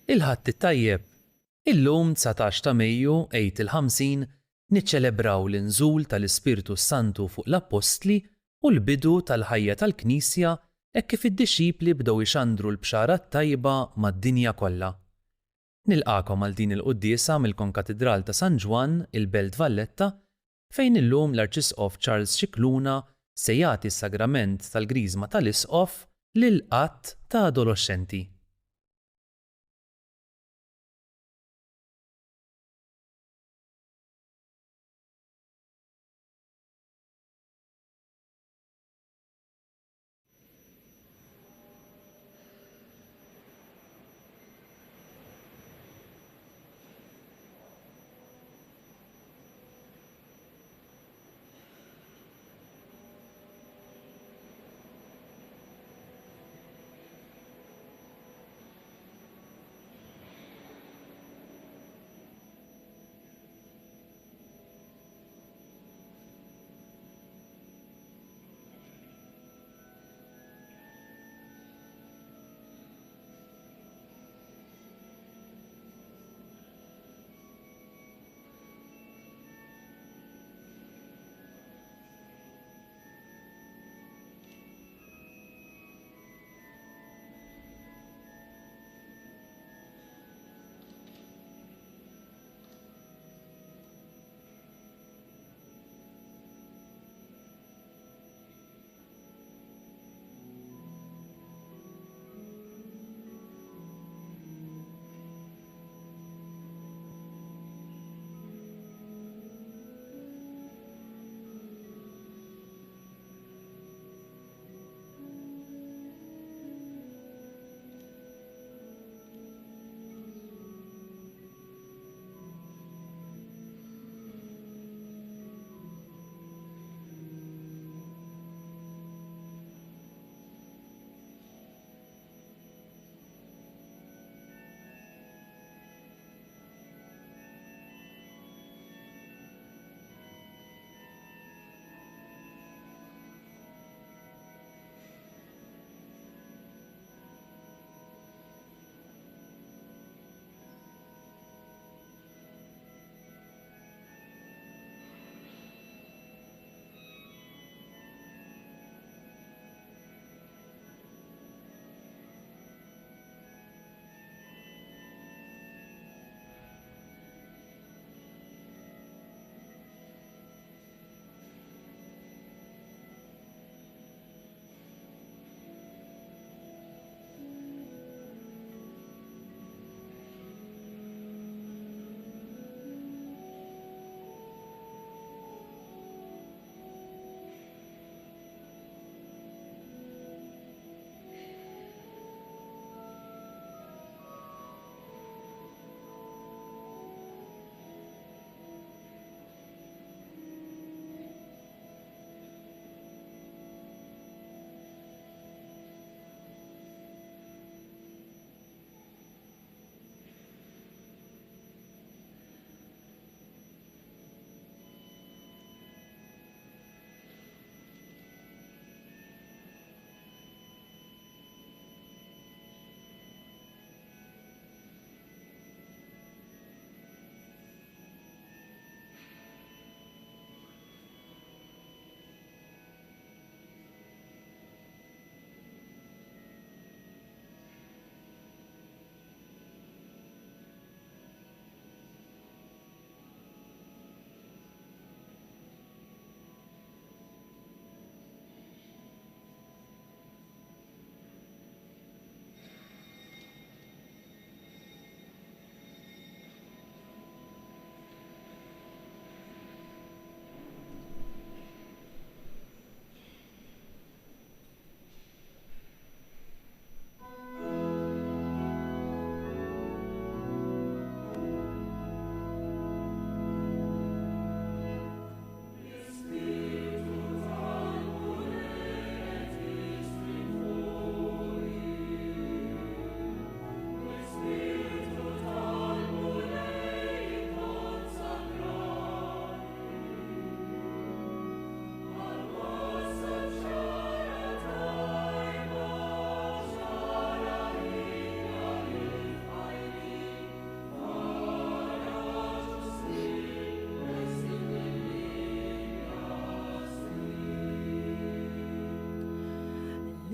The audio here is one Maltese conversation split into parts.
Il-ħadd it-tajjeb. Illum 19 ta' Mejju 8 niċċelebraw l-inżul tal-Ispirtu Santu fuq l-Apostli u l-bidu tal-ħajja tal-Knisja hekk kif id-dixxipli bdew ixandru l-bxara tajba mad-dinja kollha. Nilqakom għal din il-quddiesa mill-Konkatedral ta' San Ġwan, il-Belt Valletta, fejn illum l-Arċisqof Charles Scicluna se jagħti s-sagrament tal-Griżma tal-Isqof lil qatt ta' adolescenti.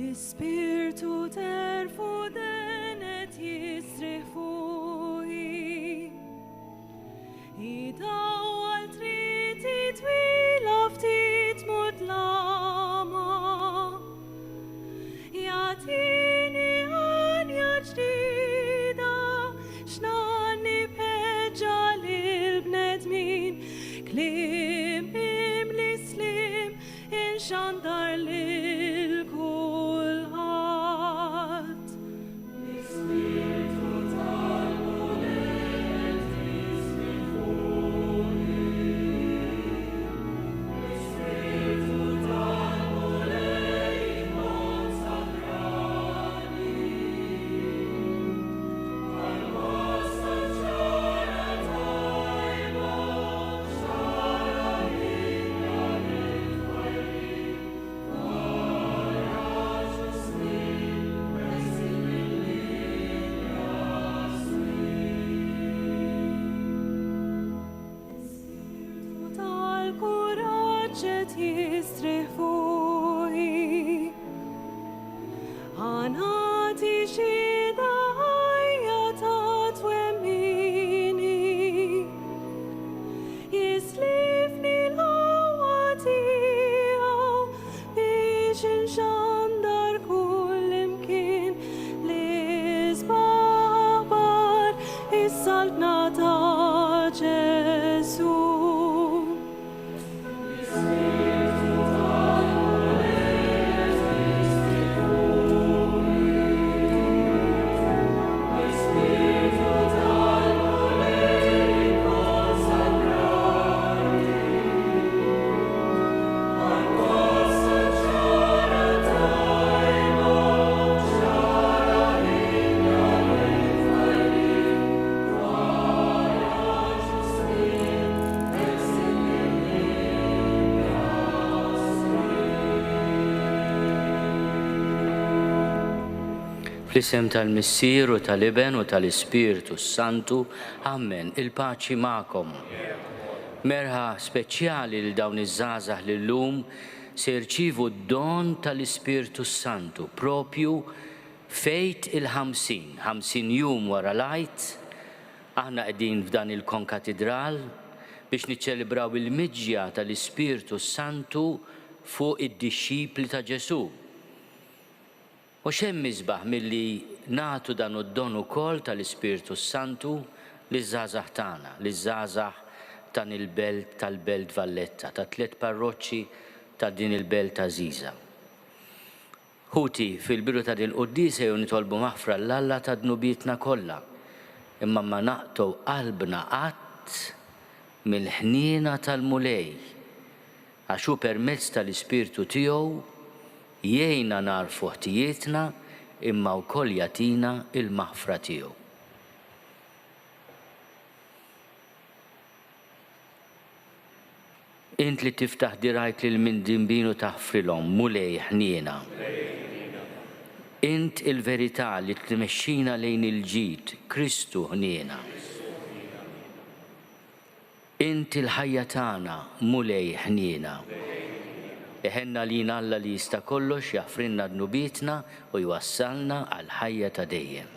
L-Ispirtu terfu denet jisriħ fuqi. Idawwal triti twila ftit mudlama. Jagħtini ħanja ġdida x'nanni peġġa lil-bnedmin. Kliem imli slim inxandar lil kulħadd. L-Ispirtu tal-Mulet jisriħ fuqi. L-Ispirtu tal-Mulet jikkonsakrani. Għal-wasta ċara tajba xara ħina lil-fajri. Wara ġusnin messi mill-linja L-Ispirtu tal-kuraġġ qed jisriħ fuqi. Għanati xhieda ħajja ta' twemmini. Jislifni l-ħawwa tiegħu biex inxandar kull imkien l-isbaħ bar is-saltna ta' Ġesu. L-Ispirtu tal-Mulet jisriħ fuqi. L-Ispirtu tal-Mulet jikkonsakrani. Għal-wasta ċara tajba xara ħina lil-fajri. Wara ġusnin messi mill-linja Fl-isem tal-Missier u tal-Iben u tal-Ispirtu Santu, Amen. Il-paċi ma'kom. Merħa speċjali l dawn iż-żgħażagħ li llum se jirċievu d-don tal-Ispirtu Santu propju fejt il-50 jum wara l-Għid. Aħna qegħdin f'dan il-konkatedral biex niċċelebraw il-miġja tal-Ispirtu Santu fuq id-dixxipli ta' Ġesu. U xemm isbaħ milli nagħtu dan id-don ukoll tal-Ispirtu Santu liż-żgħażagħ tagħna, liż-żgħażagħ tan il-belt tal-Belt Valletta, ta' 3 parroċċi ta' din il-belt għażiża. Ħuti fil-biru ta' din il-qudiesa jew nitolbu maħfra l-Alla ta' dnubietna kollha, imma ma naqtu qalbna qatt mill-ħniena tal-mulej għax hu permezz tal-Ispirtu tiegħu jgħinna narfu ħtijietna imma wkoll jagħtina il-maħfra tiegħu. Int li tiftaħ dirajk lil min dinbin u taħfrilhom mulej ħniena. Int il-verità li tmexxina lejn il-ġid, Kristu ħniena. Int il-ħajja tagħna mulej ħniena. Iħenna lina Alla li jista' kollox jaħfrinna dnubietna u jwassalna għal ħajja ta' dejjem.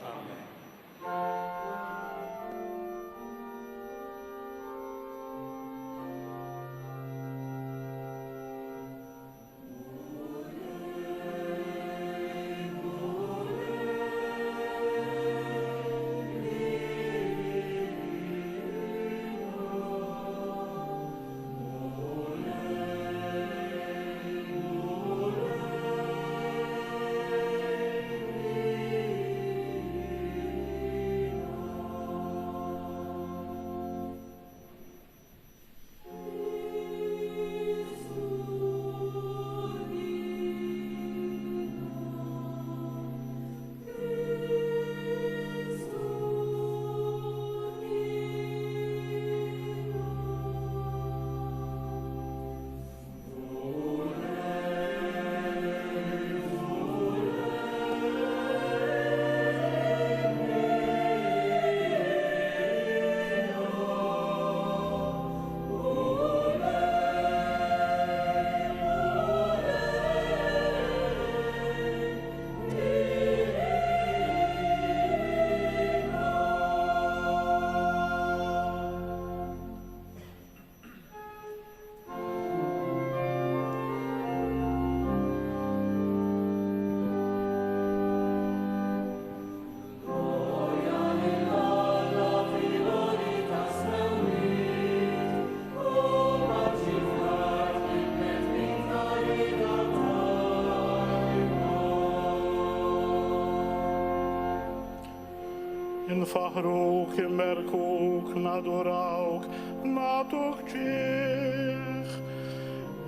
Nfaħruk, immerkuk, nadurawk, natuk ċiħ.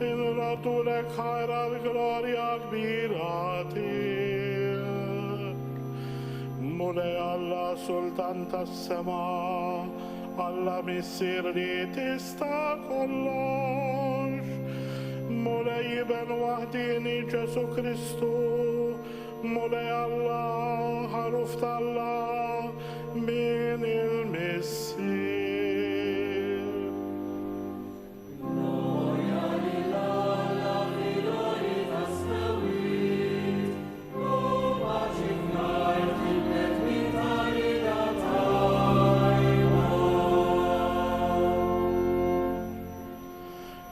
Inraddu lek ħajra l-glorja kbira tiegħek. Mulej Alla sultan tas-sema, Alla missier li tista' kollox. Mulej Iben waħdini Ġesu Kristu, mulej Alla ħaruf tal-Alla min il-missier.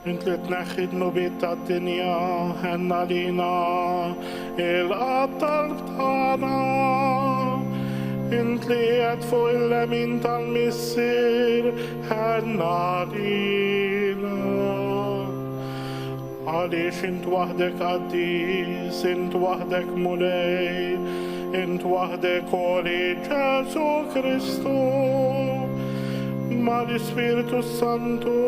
Int li tneħħi d-nubiet tad-dinja, ħenna lina il-qattal b'tana. Int li qed fuq il-lemin tal-missier, ħenna lina. Għaliex int waħdek qaddis, int waħdek mulej, int waħdek Oli Ġesu Kristu, ma l-Ispiritu Santu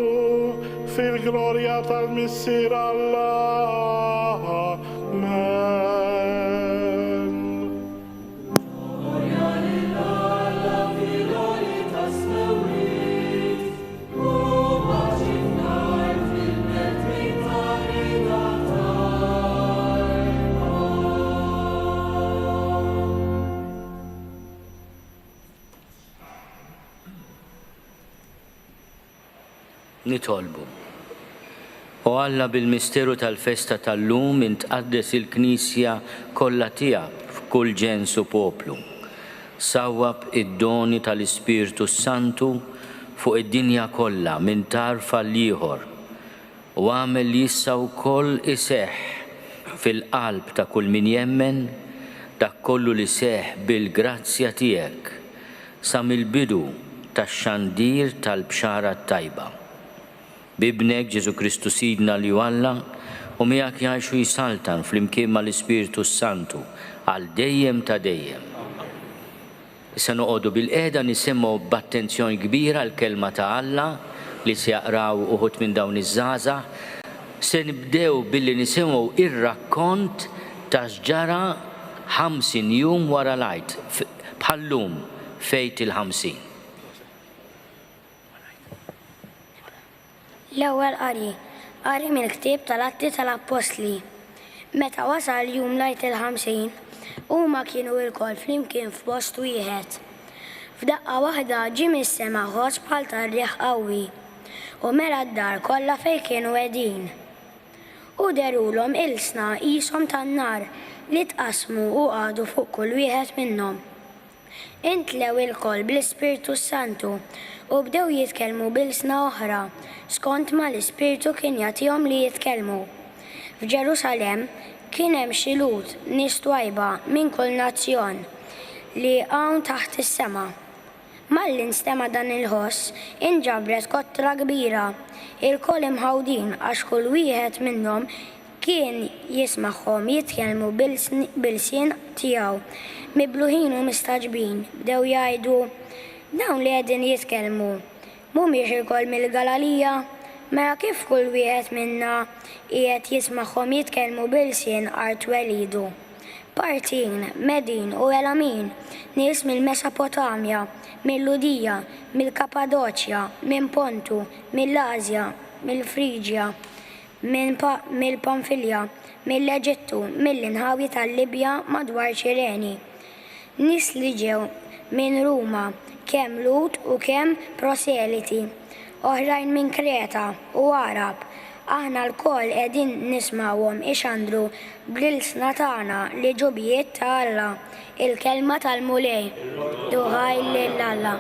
fil-glorja tal-missier Allah. Amen. Gloria lil-Alla fil-għoli tas-sewit, u maċifnar fil-metri ta' Nitolbu. U Alla bil-misteru tal-festa tal-lum intqaddes il-Knisja kollha tiegħek f'kull ġens u poplu. Sawwab id-doni tal-Ispirtu Santu fuq id-dinja kollha minn tarfa l-ieħor u għamel li issa wkoll iseħħ fil-qalb ta' kull min jemmen dak kollu li seħħ bil-grazzja tiegħek sa mill-bidu tax-xandir tal-bxara tajba. Bibnek Ġesu Kristu Sidna li Alla u miegħek jgħixu jisaltan flimkien mal-Ispirtu Santu għal dejjem ta' dejjem. Issa noqogħdu bil-qiegħda nisimgħu b'attenzjoni kbira l-kelma ta' Alla li se jaqraw uħud minn dawn iż-żgħażagħ. Se nibdew billi nisimgħu ir-rakkont ta' x'ġara 50 jum wara l-Għid bħallum fejt il-50. L-ewwel qari mill-ktieb tal-Atti tal-Apostli. Meta wasal jum l-Għid il-50, huma kienu lkoll flimkien f'post wieħed. F'daqqa waħda ġie mis-sema ħoss bħal tar-riħ qawwi u mela d-dar kollha fejn kienu qegħdin. U derulhom ilsna qishom tan-nar li tqasmu u qagħdu fuq kull wieħed minnhom. Intlew ilkoll bl-Ispirtu Santu u bdew jitkellmu b'ilsna oħra skont ma l-Ispirtu kien jagħtihom li jitkellmu. F'Ġerusalemm kien hemm xi lut nies twajba minn kull nazzjon li hawn taħt is-sema. Malli nstema' dan il-ħoss inġabret kottra kbira, il-koll imħawdin għax kull wieħed minnhom kien jismagħhom jitkellmu bil-sien tiegħu, mibluħin u mistaġbin. Bdew jgħidu, dawn li qegħdin jitkellmu mhumiex il-koll mill-Galalija, mela kif kull wieħed minna qiegħed jismagħhom jitkellmu bil-sien art welidu. Partin, Medin u Elamin, nies mill-Mesopotamja, mill-Ludija, mill-Kapadoċja, minn Pontu, mill-Asja, mill-Friġja, mill-Pamfilja, mill-Eġittu, mill-inħawi tal-Libja madwar Ċireni. Nies li ġew minn Ruma, kemm Lut u kemm proseliti, oħrajn minn Kreta u Arab. Aħna l-koll qegħdin nismawhom ixandru bl-ilsna tagħna li ġubijiet ta' Alla, il-kelma tal-mulej, duħaj lil Alla.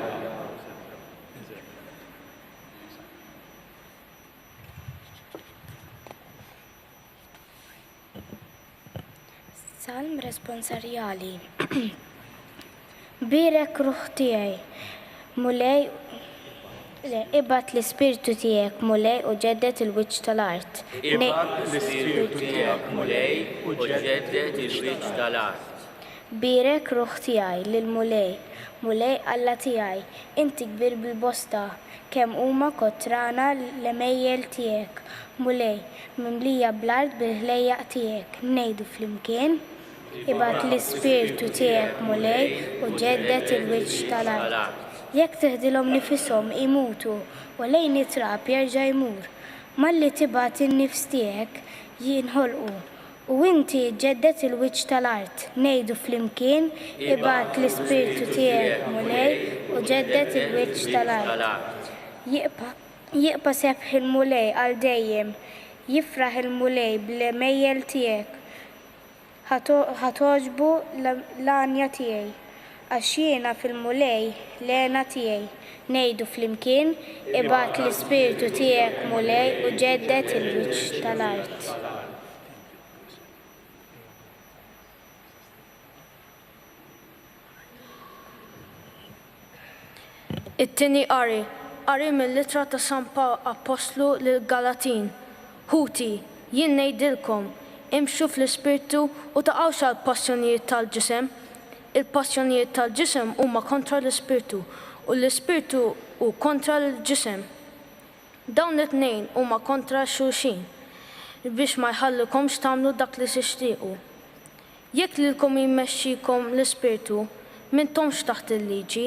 Salm responsarjali. Birek ruħ tiegħi, mulej ibat l-Ispirtu tiegħek mulej u ġeddet il-wiċċ tal-art. Ibat l-Ispirtu tiegħek mulej u ġeddet il-wiċċ tal-art. Birek ruħ tiegħi lil Mulej, Mulej Alla tiegħi, inti kbir bil-bosta, kemm huma kotrana l-emejjel tiegħek. Mulej, mimlija bl-art bil-ħlejjaq tiegħek, ngħidu flimkien. Ibgħat l-ispirtu tiegħek Mulej u ġeddet il-wiċċ tal-art. Jekk teħdilhom nifisom imutu u lejn it-trab jerġa' jmur, malli tibgħat in-nifs tiegħek jinħolqu. U inti ġeddet il-wiċċ tal-art, ngħidu flimkien, ibgħat l-ispirtu tiegħek Mulej u ġeddet il-wiċċ tal-art. Jiqpa sebħ il-Mulej għal dejjem, jifraħ il-Mulej bl-emejjel tiegħek. ħatoġbu l-anja tiegħi, għax jiena fil-Mulej l-għena tiegħi, ngħidu flimkien, ibgħat l-ispirtu tiegħek Mulej u ġeddet il-wiċċ tal-art. It-tieni qari mill-Littra ta' San Apostlu lil-Galatin. Ħuti, jien ngħidilkom, imxu fl-ispirtu u taqgħux għall-passjonijiet tal-ġisem. Il-passjonijiet tal-ġisem huma kontra l-ispirtu u l-ispirtu hu kontra l-ġisem. Dawn it-tnejn huma kontra xulxin biex ma jħallikomx tagħmlu dak li tixtiequ. Jekk lilkom jimmexxikom l-ispirtu, m'intomx taħt il-liġi.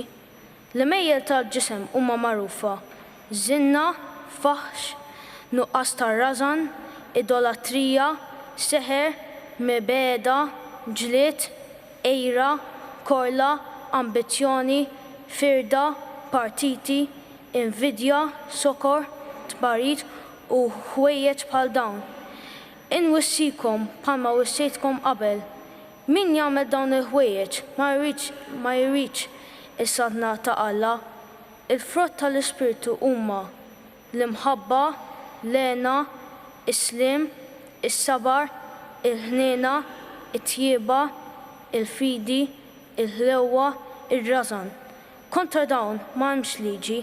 L-emejjel tal-ġisem huma magħrufa: żinna, faħx, nuqqas tar-rażan, idolatrija, seħer, mibeda, ġlied, ejra, korla, ambizzjoni, firda, partiti, invidja, sokor, tbarid u ħwejjeġ bħal dawn. Inwissikom bħalma wissejtkom qabel. Min jagħmel dawn il-ħwejjeġ ma jridx is-sadna ta' Alla. Il-frott tal-Ispirtu huma l-imħabba, l-għena, is-slim, is-sabar, il-ħniena, it-tjieba, il-fidi, il-ħlewwa, ir-rażan. Kontra dawn m'hemmx liġi.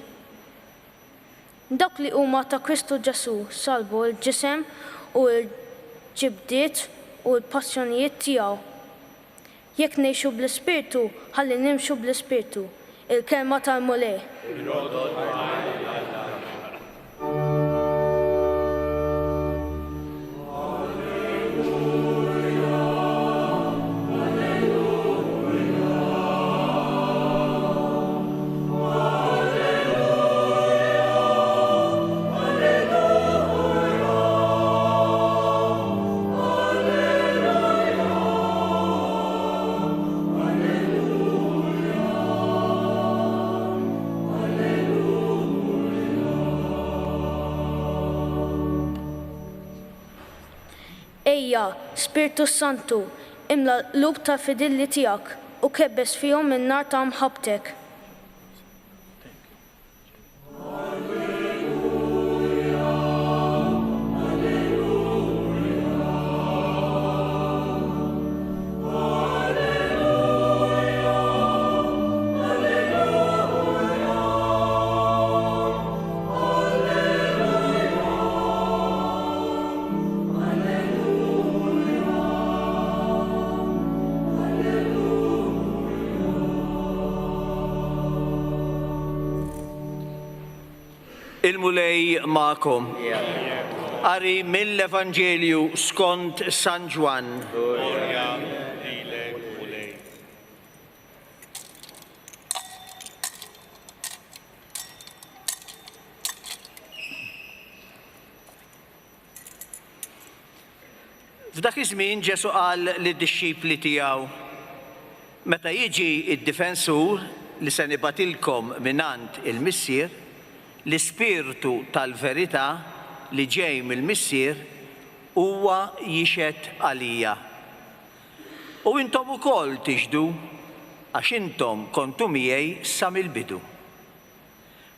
Dak li huma ta' Kristu Ġesu salbu l-ġisem u l-ġibdiet u l-passjonijiet tiegħu. Jekk ngħixu bl-Ispirtu, ħalli nimxu bl-Ispirtu. Il-kelma tal-Mulej. Ejja, Spiritu Santu, imla l-lub ta' fidilli tiegħek u kebbes fihom in-nar ta' mħabbtek. Il-Mulej ma'kom. Qari mill-Evanġelju skont San Ġwan. F'dak iż-żmien Ġesu qal lid-dixxipli tiegħu: meta jiġi d-difensur li se nibatilkom mingħand il-Missier, l-Ispirtu tal-verità li ġej mill-Missier huwa jixed għalija. U intom ukoll tixhdu għax intom kontu miegħi sa mill-bidu.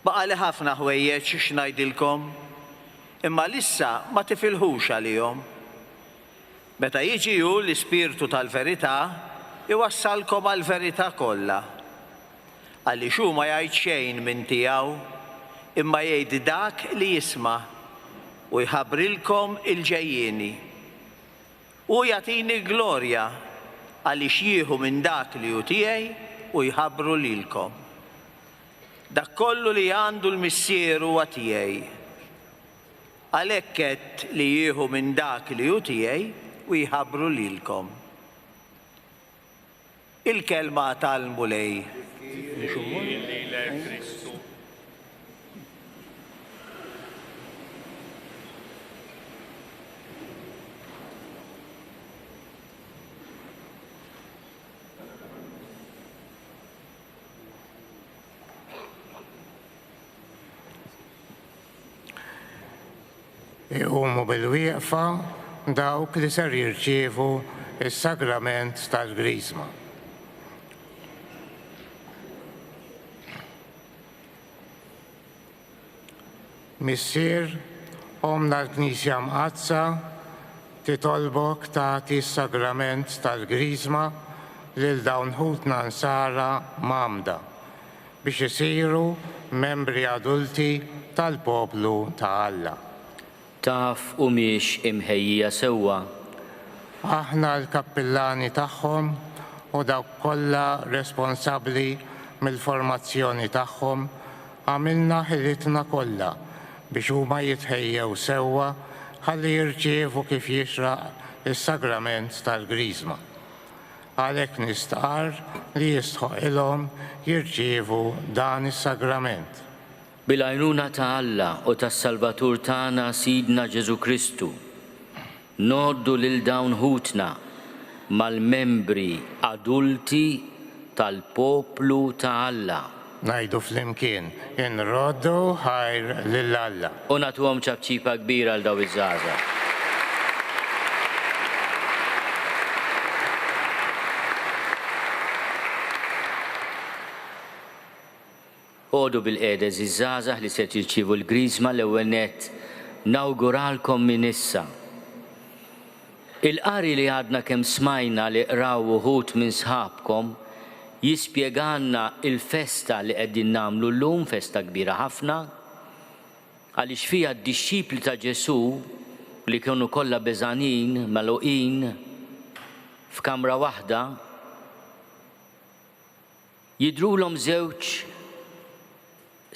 Baqali ħafna ħwejjeġ x'ngħidilkom, imma lissa ma tifilħux għalihom. Meta jiġi hu l-Ispirtu tal-verità, iwassalkom għall-verità kollha. Għaliex hu ma jgħid xejn minn tiegħu, imma jgħid dak li jisma' u jħabbrilkom il-ġejjieni. U jagħtini glorja għaliex jieħu minn dak li hu tiegħi u jħabbru lilkom. Dak kollu li għandu l-missier huwa tiegħi. Għalhekk qed li jieħu minn dak li hu tiegħi u jħabbru lilkom. Il-kelma tal-mulej. Iqumu bil-wieqfa dawk li ser jirċievu is-sagrament tal-Grisma. Missier, omna l-Knisja mqazza titolbok tagħti s-sagrament tal-Grisma lil dawn ħutna nsara mamda biex isiru membri adulti tal-poplu ta' Alla. Taf u miex imħejja sewwa. Aħna l-kappillani tagħhom u dawk kollha responsabbli mill-formazzjoni tagħhom għamilna ħilitna kollha biex huma jitħejjew sewwa ħalli jirċievu kif jixraq is-sagrament tal-Grisma. Għalhekk nistqar li jistħoq ilhom jirċievu dan is-sagrament. Bil-għajnuna ta' Alla u tas-Salvatur tagħna Sidna Ġesu Kristu, noddu lil dawn ħutna mal-membri adulti tal-poplu ta' Alla. Ngħidu flimkien, inroddu ħajr lil Alla. U nagħtuhom ċabċipa kbira għal daw iż-żgħażagħ. Għodu bil-qeda żgħażagħ li se tirċievu l-Grisma l-ewwel nett nawguralkom minn issa. Il-qari li għadna kemm smajna li qraw uħud minn sħabkom jispjeganna il-festa li qegħdin nagħmlu llum, festa kbira ħafna, għaliex fiha d-dixxipli ta' Ġesu li kienu kollha beżanin magħluqin f'kamra waħda jidrulhom żewġ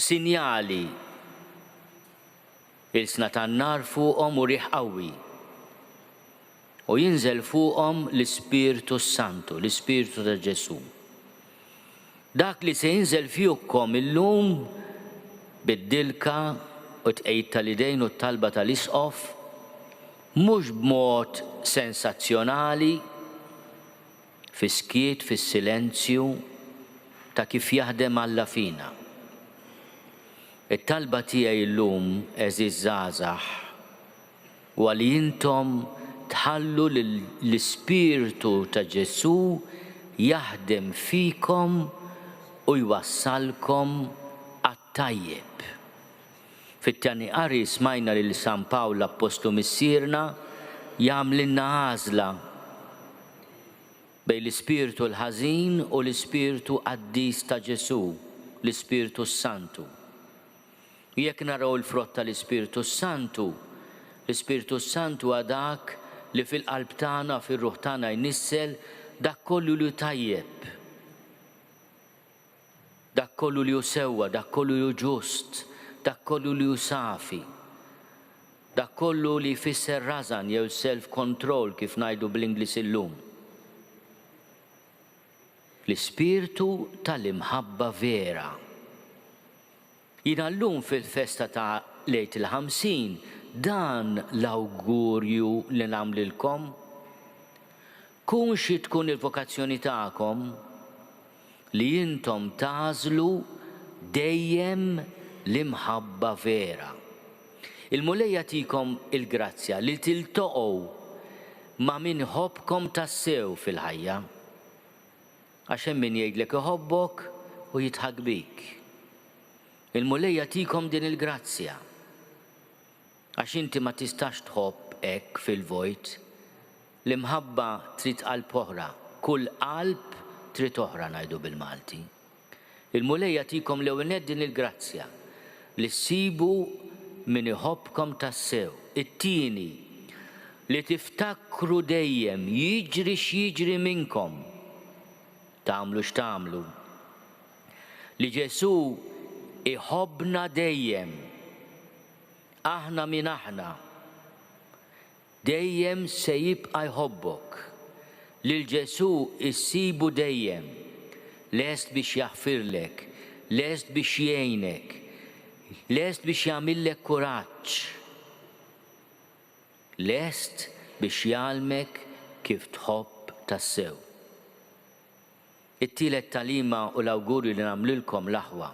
sinjali il-sna tan-nar fuqhom u riħ qawwi u jinżel fuqhom l-Ispirtu Santu, l-Ispirtu ta' Ġesu. Dak li se jinżel fihom illum bid-dilka u tqejt tal-idejn u t-talba tal-isqof mhux b'mod sensazzjonali fis-skiet, fis-silenzju ta' kif jaħdem Alla fina. It-talba tiegħi llum eżiż żgħażagħ huwa li intom tħallu l-Ispirtu ta' Ġesu jaħdem fikom u jwassalkom għat-tajjeb. Fit-tieni qari smajna lil San Pawl l-Apostlu missierna jagħmlilna għażla bejn l-Ispirtu l-ħażin u l-Ispirtu qaddis ta' Ġesu, l-Ispirtu Santu. Jekk naraw il-frott tal-Ispirtu Santu, l-Ispirtu Santu dak li fil-qalb tagħna, fir-ruħ tagħna jnissel dak kollu li tajjeb, dak kollu li hu sewwa, dak kollu li hu ġust, dak kollu li hu safi, dak kollu li jfisser rażan jew self-control kif ngħidu bl-Ingliż illum. L-Ispirtu tal-imħabba vera. Jiena llum fil-festa ta' lejt il-50 dan l-awgurju li nagħmlilkom. Kun xi tkun il-vokazzjoni tagħkom li intom tażlu dejjem l-imħabba vera. Il-mulej jagħtikom il-grazzja li tiltoqgħu ma' min ħobbkom tassew fil-ħajja. Għax hemm min jgħidlek iħobbok u jitħak bik. Il-mulej jagħtikom din il-grazzja. Għax inti ma tistax tħobb hekk fil-vojt. L-imħabba trid qalb oħra, kull qalb trid oħra ngħidu bil-Malti. Il-mulej jagħtikom l-ewwel nett din il-grazzja li ssibu min iħobbkom tassew. It-tieni li tiftakru dejjem jiġri x'jiġri minnkom tagħmlu x'tagħmlu. Li Ġesu iħobbna dejjem, aħna min aħna, dejjem se jibqa' jħobbok. Lil Ġesu issibu dejjem, lest biex jaħfirlek, lest biex jgħinek, lest biex jagħmillek kuraġġ, lest biex jgħalmek kif tħobb tassew. It-tielet talima u l-awgurju li nagħmlilkom l-aħwa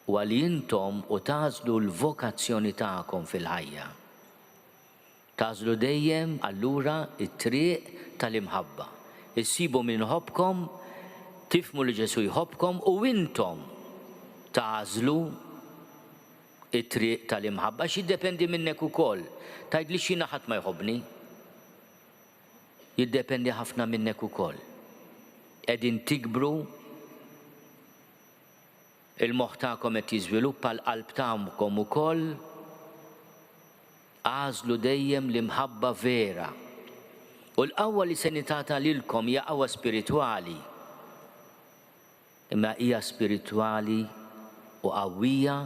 u li intom u tażlu l-vokazzjoni tagħkom fil-ħajja. Tażlu dejjem allura it-triq tal-imħabba. Issibu min ħobbkom, tifmu li Ġesu jħobbkom u intom tażlu it-triq tal-imħabba x'jiddependi minnek ukoll. Tgħidli x'jiena ħadd ma jħobbni. Jiddependi ħafna minnek ukoll. Qegħdin tikbru, il-moħħ tagħkom qed jiżviluppa l-qalb tagħkom ukoll, għażlu dejjem l-imħabba vera. U l-qawwa li se nitgħata lilkom hija qawwa spiritwali. Imma hija spiritwali u qawwija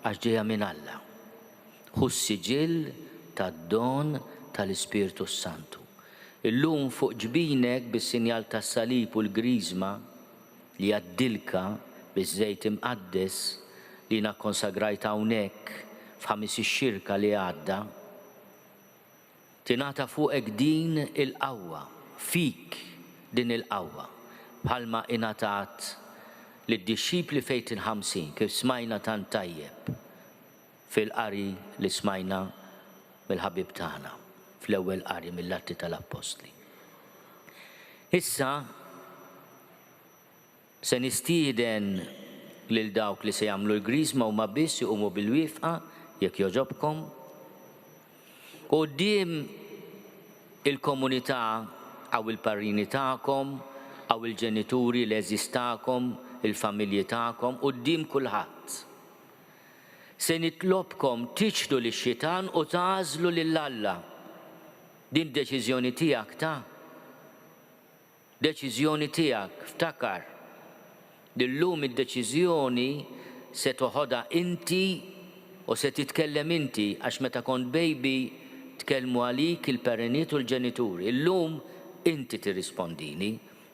għax ġejja minn Alla. Ħu s-siġill tad-don tal-Ispiritu Santu. Illum fuq ġbinek bis-sinjal tas-salib u l-griżma li għaddilka biż-żejt imqaddes li jiena kkonsagrajt hawnhekk f'ħamis ix-xirka li għadda, tingħata fuqek din il-qawwa, fik din il-qawwa, bħalma ingħatat lid-dixxipli fejn il-50 kif smajna tant tajjeb fil-qari li smajna mill-ħabib tagħna fl-ewwel qari mill-Atti tal-Apostli. Issa se nistieden lil dawk li se jagħmlu l-griżma huma biss iqumu bil-wieqfa jekk jogħġobkom. Quddiem il-komunità aw il-parrini tagħkom aw il-ġenituri l-eżis tagħkom, il-familji tagħkom, quddiem kulħadd. Se nitlobkom tiġħdu lix-xitan u tgħażlu lil Alla. Din deċiżjoni tiegħek deċiżjoni tiegħek, ftakar. Dillum id-deċiżjoni se toħodha inti u se titkellem inti għax meta kont baby tkellmu għalik il-pareniet u l-ġenituri. Illum inti tirrispondini,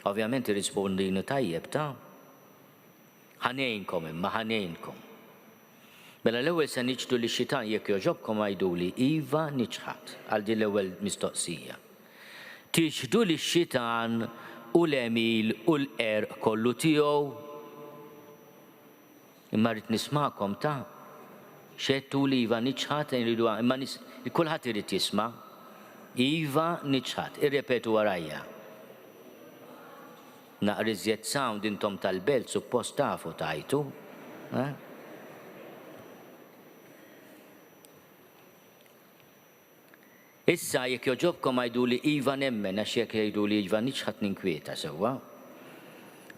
ovvjament tirrispondini tajjeb ta' ħanejnkom imma ħanejnkom. Mela l-ewwel se niġdu li xitan jekk jogħġobkom għajduli iva niġħad għal din l-ewwel mistoqsija. Tiġdu li xitan u l-emil u l-erq kollu tiegħu. Imma rrid nisma'kom ta' xettu li iva niġħad imma kulħadd irid jisma' iva niġħad, irrepetu warajja. Naqra iżjed sound intom tal-belt suppost tafu tajtu. Issa jekk joġobkom għajduli iva nemmen għax jekk jgħiduli iva niġħad ninkwieta sewwa.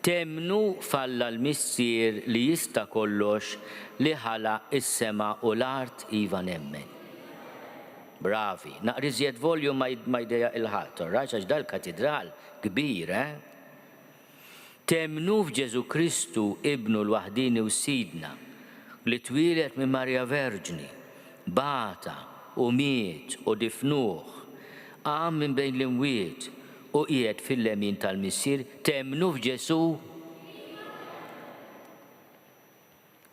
Temnu f'Alla l-missier li jista' kollox li ħalaq is-sema u l-art iva nemmen. Bravi, naqra iżjed volju ma jdejja il-ħadd, għax dal-katedral kbir, Temnu f'Ġesu Kristu ibnu l-waħdini u sidna li twilet minn Marja Verġni, bata u miet u difnuh, qam minn bejn l-imwiet u qiegħed fil-lemin tal-missier. Temnu f'Ġesu,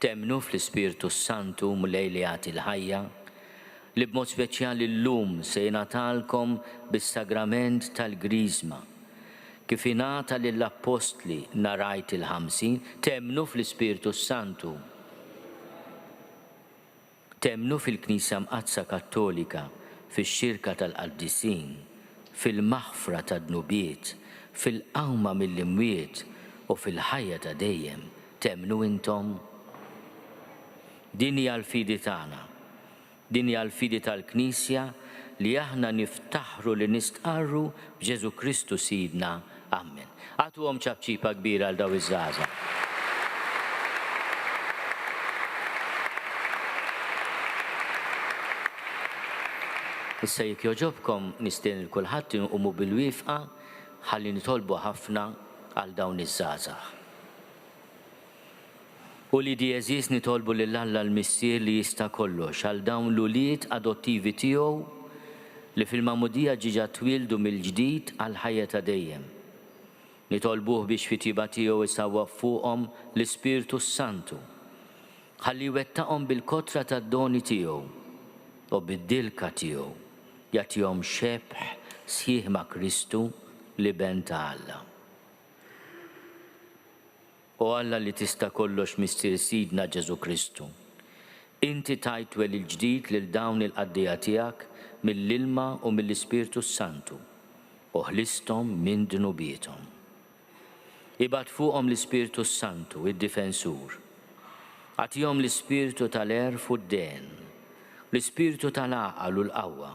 temnu fl-Ispiritu Santu mulej li jagħti l-ħajja li b'mod speċjali llum se jingħatalkom bis-sagrament tal-griżma kif ingħata lill-Apostli narajt il-50. Temnu fl-Ispiritu Santu. Temnu fil-Knisja Mqazza Kattolika, fix-xirka tal-Qaddisin, fil-maħfra tad-dnubiet, fil-qawma mill-imwiet u fil-ħajja ta' dejjem. Temnu intom? Din hija l-fidi tagħna. Din hija l-fidi tal-Knisja li aħna niftaħru li nistqarru b'Ġesu Kristu Sidna. Amen. Għatuhom ċabċipa kbira għal daw iż-żgħażagħ. Issa jekk joġobkom nistien il-kulħadd inqumu bil-wifqa ħalli nitolbu ħafna għal dawn iż-żgħażagħ. U li di jeżis nitolbu lill-Alla l-Missier li jista' kollox għal dawn l-ulied adottivi tiegħu li fil-Magħmudija ġiġa twildu mill-ġdid għal ħajja ta' dejjem. Nitolbuh biex fit-tiba tiegħu isawwaq fuqhom l-Ispirtu Santu ħalli jwettaqhom bil-kotra tad-doni tiegħu u bid-dilka tiegħu jagħtihom xebħ sħiħ ma' Kristu li ben ta' Alla. U Alla li tista' kollox Missier Sidna Ġesu Kristu, inti tajt wel il-ġdid lil dawn il-qaddija tiegħek mill-ilma u mill-Ispirtu Santu u ħlisthom minn dnubietom. Ibad fuqhom l-Ispirtu Santu, id-difensur. Għatihom l-Ispirtu tal-erf u d-den, l-Ispirtu tal-għaqal u l-qawwa,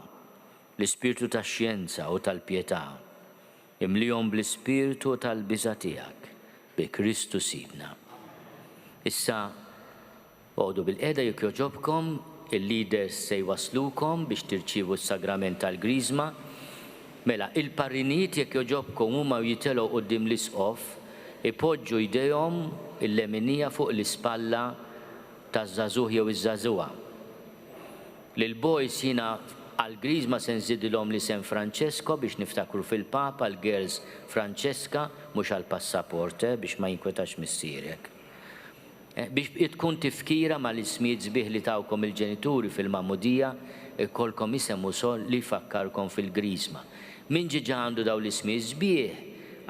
l-Ispirtu tax-xjenza u tal-pjetà. Imlihom bl-Ispirtu tal-biża' tiegħek bi Kristu Sidna. Issa għodu bil-qeda jekk joġobkom, il-leaders se jwaslukom biex tirċievu s-sagrament tal-Griżma. Mela, il-parriniet jekk joġobkom huma jitelgħu quddiem l-isqof, ipoġġu jdejhom il-leminija fuq l-ispalla taż-żagħżugħ jew iż-żagħżugħa. Lil-boys jiena għal-Griżma se nżidilhom l-isem Francesco biex niftakru fil-Papa, għall-girls Francesca, mhux għall-passaporte biex ma jinkwetax missierek. Biex tkun tifkira mal-ismijiet sbieħ li tawkom il-ġenituri fil-Magħmudija, ikolkom isem ukoll li jfakkarkom fil-Griżma. Min ġiġa għandu daw l-ismijiet sbieħ,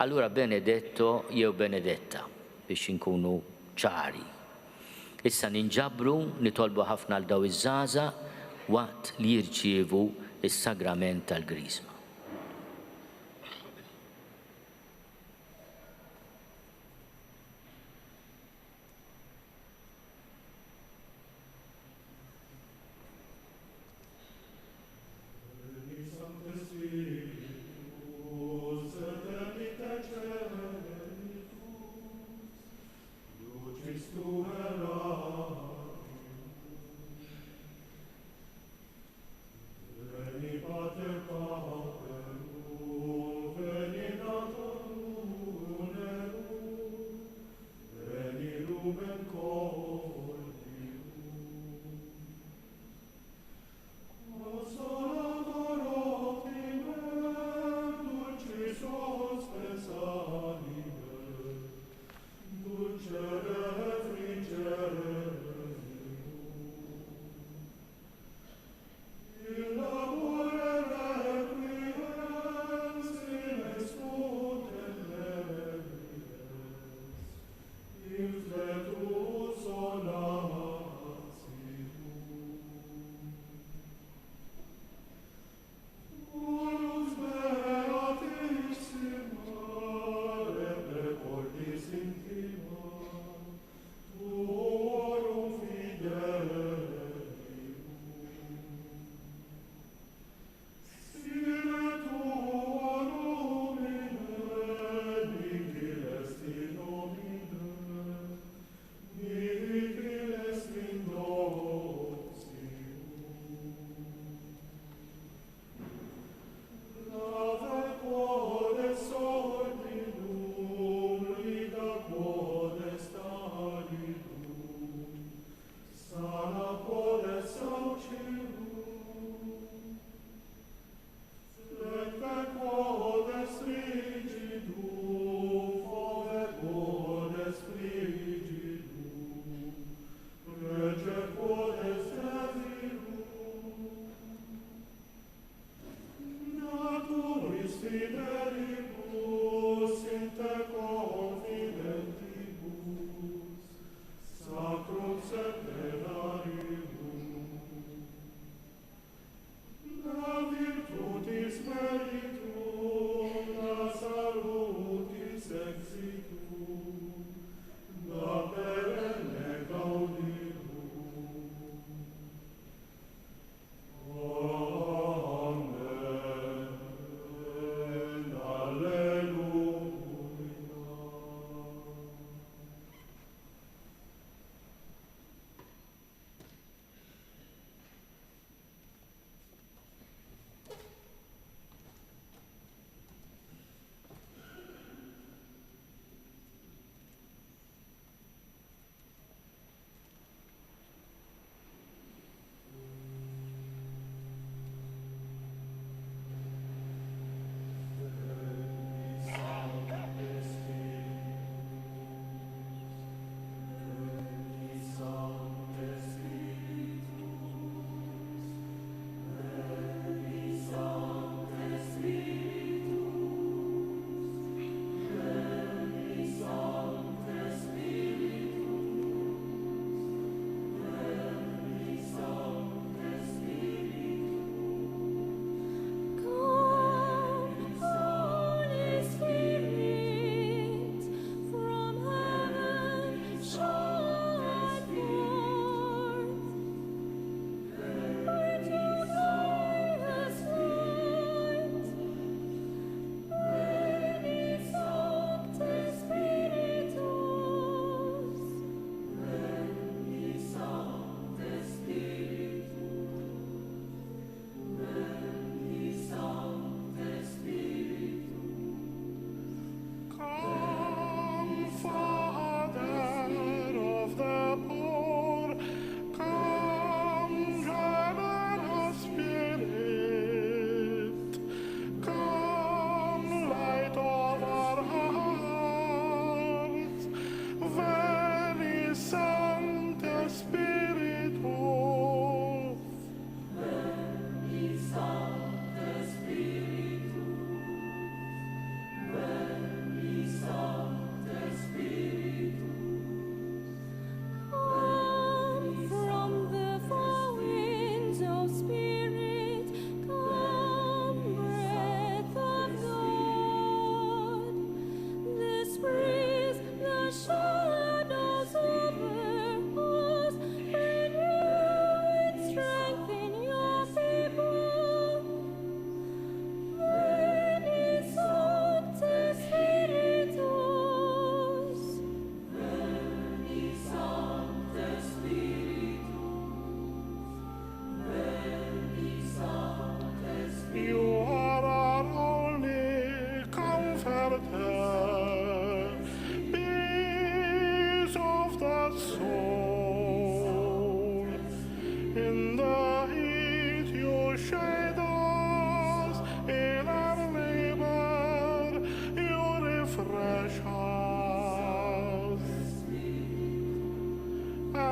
allura Benedetto jew Benedetta biex inkunu ċari. Issa ninġabru nitolbu ħafna għal daw iż-żgħażagħ waqt li jirċievu is-sagrament tal-Griżma. Pater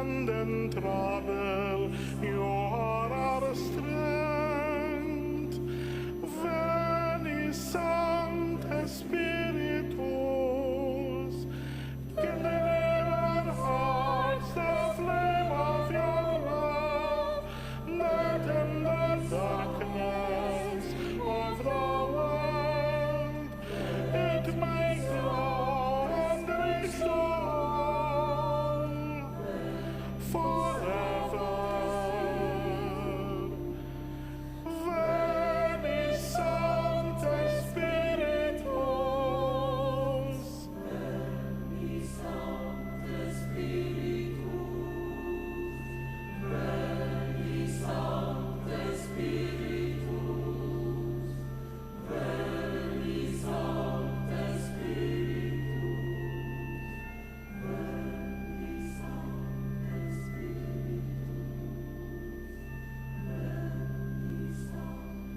and in trouble, you are our strength. Veni Sancte Spiritus, kindle our hearts the flame of your love, that in the darkness of the world it may glow and restore forever. Veni Sancte Spiritus. Veni Sancte Spiritus. Veni Sancte Spiritus. Veni Sancte Spiritus. Veni Sancte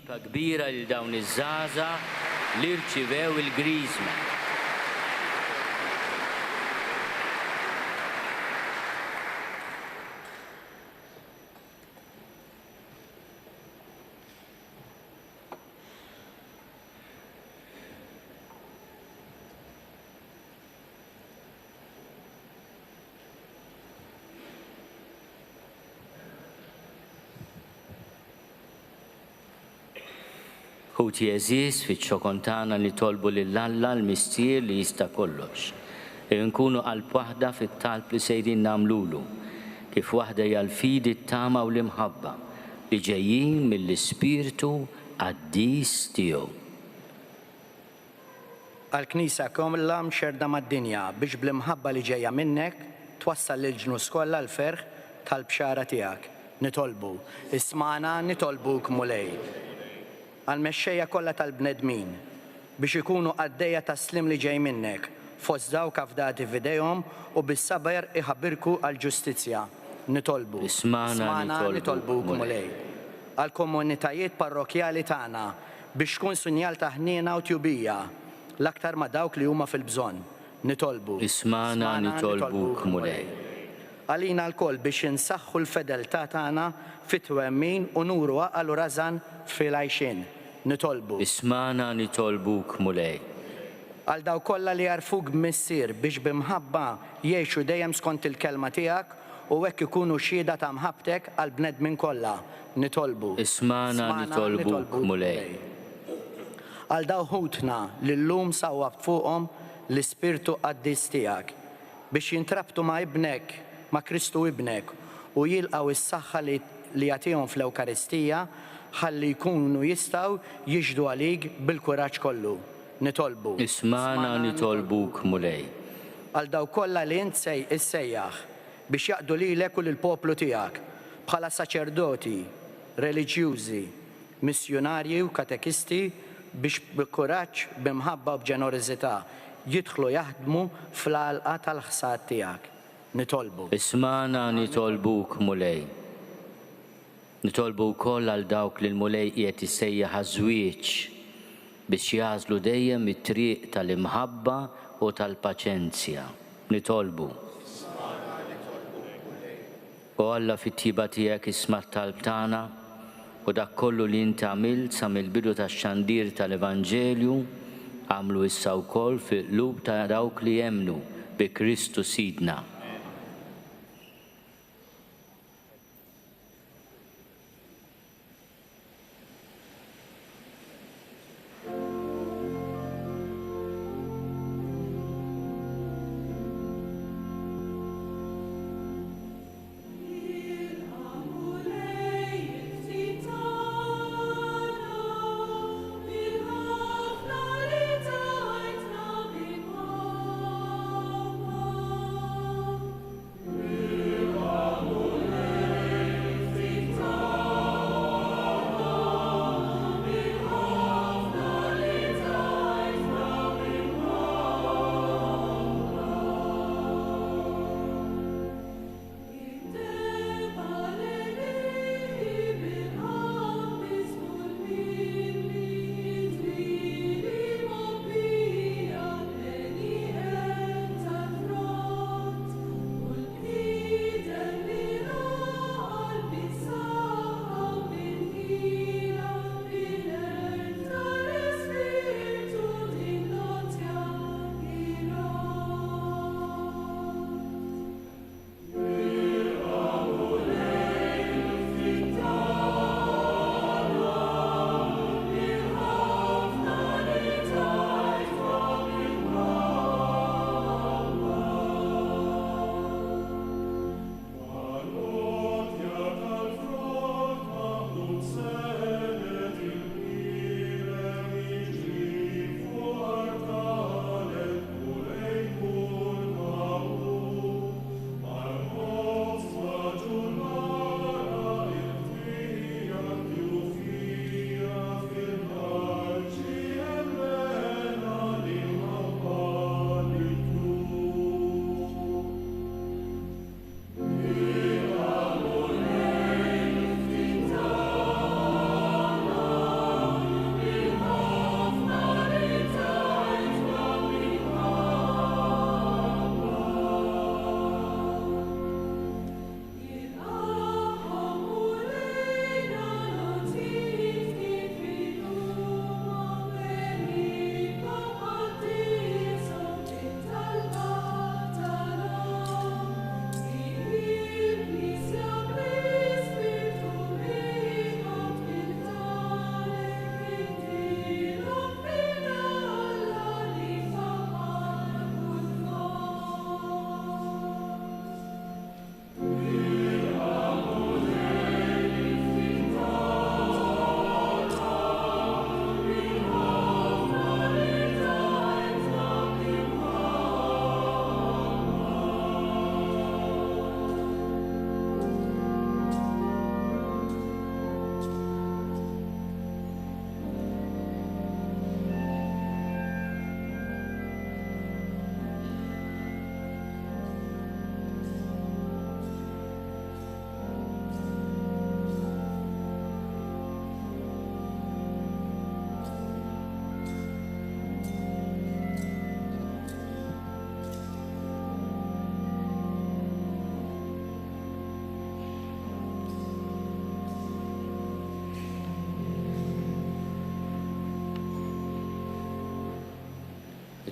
Talba kbira lil dawn iż-żgħażagħ li rċivew il-Griżma. Ħuti eżis fiċ-ċokontana nitolbu lill-Alla l-mistier li jista' kollox. Nkunu qalb waħda fit-talb li sejrin nagħmlulu, kif waħda hija l-fidi t-tama u l-imħabba li ġejjin mill-Ispirtu Qaddis tiegħu. Għall-Knisja kollha mxerda mad-dinja biex bl-imħabba li ġejja minnek twassal lill-ġnus kollha l-ferħ tal-bxara tiegħek. Nitolbu, ismana nitolbuk mulej. Għal-mexxejja kollha tal-bnedmin biex ikunu għaddejja taslim li ġej minnek, fost dawk afdati f'idejhom u bis-saber iħabbirku għall-ġustizzja. Nitolbu, Ismana nitolbuk mulej. Għall-komunitajiet parrokjali tagħna biex tkun sinjal ta' ħniena u tjubija l-aktar ma' dawk li huma fil-bżonn. Nitolbu, Ismana nitolbuk mulej. Għalina l-koll biex insaħħu l-fedeltà tagħna fit-twemmin u nuru għaqal u rażan fil-għajxin. Nitolbu. Ismana nitolbuk mulej. Għal daw kollha li jarfuk b'missier biex bimħabba jgħixu dejjem skont il-kelma tiegħek u hekk ikunu xhieda ta' mħabbtek għal bnedmin kollha. Nitolbu. Ismana nitolbuk mulej. Għal daw ħutna li llum sawwab fuqhom l-Ispirtu Qaddis tiegħek biex jintrabtu ma' ibnek, ma' Kristu ibnek u jilqgħu is-saħħa li jagħtihom fl-Ewkaristija ħalli jkunu jistgħu jiġdu għalik bil-kuraġġ kollu. Nitolbu. Ismana nitolbuk mulej. Għal daw kollha li int issejjaħ biex jaqdu lilek u lill-poplu tiegħek bħala saċerdoti, reliġjużi, missjonarji u katekisti biex b'kuraġġ, b'imħabba u b'ġenerożità jidħlu jaħdmu fl-għalqa tal-ħsad tiegħek. Nitolbu. Ismana nitolbuk mulej. Nitolbu wkoll għal dawk li l-mulej qiegħed issejjaħ għaż-żwieġ biex jażlu dejjem it-triq tal-imħabba u tal-paċenzja. Nitolbu. U Alla fit-tiba tiegħek isma' t-talb tagħna u dak kollu li inti għamilt sa mill-bidu tax-xandir tal-Evanġelju għamlu issa wkoll fil-qlub ta' dawk li jemmnu bi Kristu Sidna.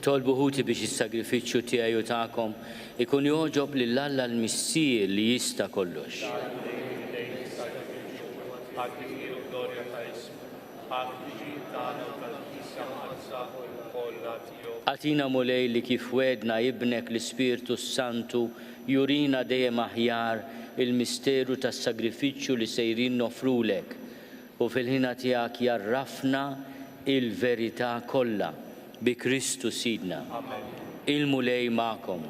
Nitolbu ħuti biex is-sagrifiċċju tiegħi u tagħkom ikun joġob lill-Alla l-Missier li jista' kollox. Atina mulej li kif wedna ibnek l-Ispirtu Santu jurina dejjem aħjar il-misteru tas-sagrifiċċju li sejrin nofrulek u fil-ħina tiegħek jarrafna il-verità kollha bi Kristu Sidna. Il-mulej magħkom.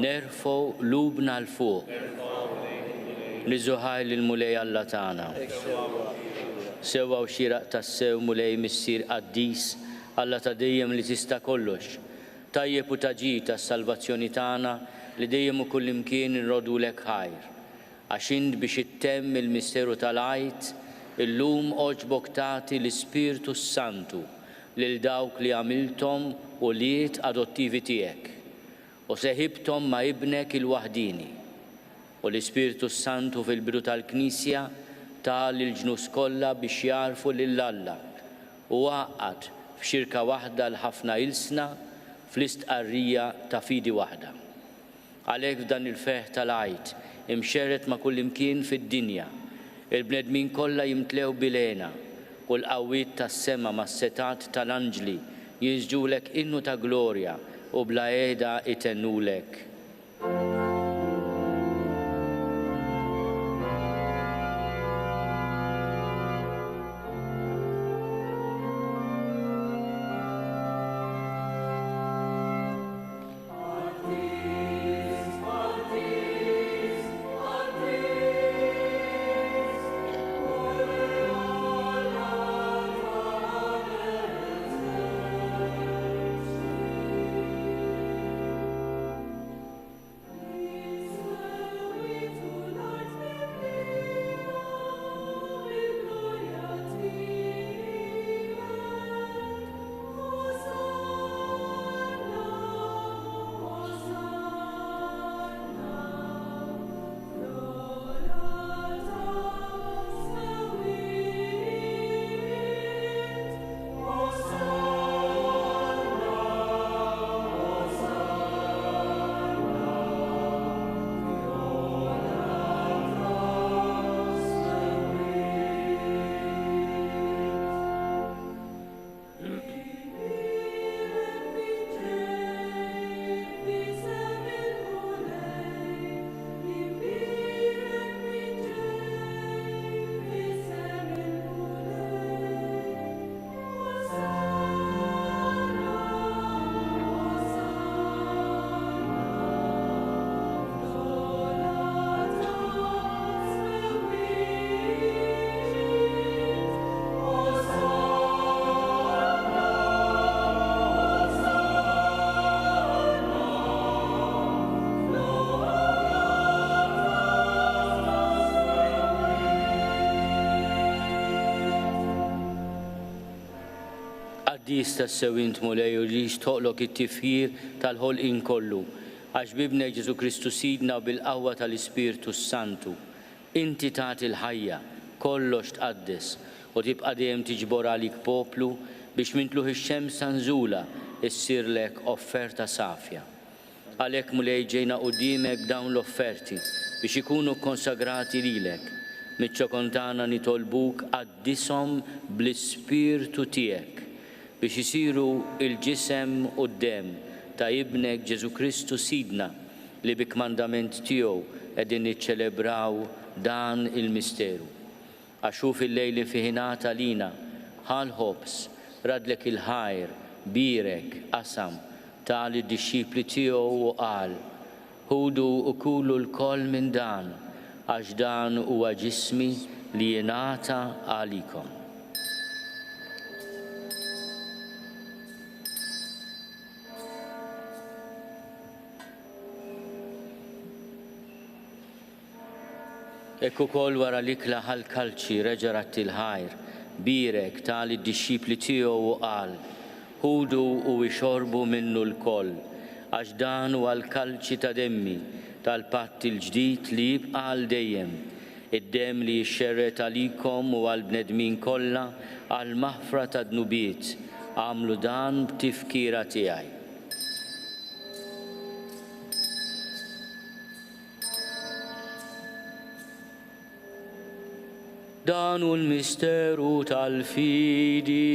Nerfgħu lubna l-fuq. Niżuħaj lill-mulej Alla tagħna. Sewwa u xieraq tas-sew mulej missier qaddis Alla ta' dejjem li tista' kollox. Tajjeb u taġi tas-salvazzjoni tagħna li dejjem u kullimkien inrodulek ħajr. Għax int biex ittemm il-misteru tal-għajt, illum oġbok tagħti l-Ispirtu Santu lil dawk li għamiltom u liet adottivi tiegħek. U seħibtom ma' ibnek il-waħdini. U l-Ispirtu Santu fil-bidu tal-Knisja tal il-ġnus kollha biex jarfu lill-Alla u għaqqad f'xirka waħda l-ħafna ilsna fl-istqarrija ta' fidi waħda. Għalhekk f'dan il-feħ tal-għajt imxerret ma' kullimkien fid-dinja, il-bnedmin kollha jimtlew bilena u l-qawwiet tas-sema mas-setat tal-anġli jiżġulek innu ta' glorja u bla qiegħda itennulek. Qaddis tas-sewint mulej u li toqlok it-tifħir tal-ħolqien kollu, għax bibnek Ġesu Kristu Sidna u bil-qawwa tal-Ispirtu Santu. Inti tagħti l-ħajja, kollox tqaddes u tibqa' dejjem tiġbor għalik poplu biex mintluħ ix-xemsa nżula issirlek offerta safja. Għalhekk mulej ġejna quddiemek dawn l-offerti biex ikunu konsagrati lilek. Miċ-ċokontana nitolbuk qaddishom bl-Ispirtu tiegħek biex isiru il-ġisem u d-dem ta' ibnek Ġesu Kristu Sidna li bi kmandament tiegħu qegħdin niċċelebraw dan il-misteru. Għaxu fil-lejli fiħinata lina, ħal ħobs, radlek il-ħajr, birek, qasam, tal id-disċipli tiegħu u qal, ħudu u kulu l-koll minn dan, għax dan huwa ġismi li jingħata għalikom. Ekku kol wara l-ikla ħal-kalċi reġarat il-ħajr, birek tal id-disċipli tiegħu u qal, ħudu u ixorbu minnu l-koll, għax dan huwa l-kalċi ta' demmi tal-patt il-ġdid li jibqa' għal dejjem, id-dem li jixxerret għalikom u għall-bnedmin kollha għall-maħfra ta' dnubiet, għamlu dan b'tifkira tiegħi. dan hu l-misteru tal-fidi.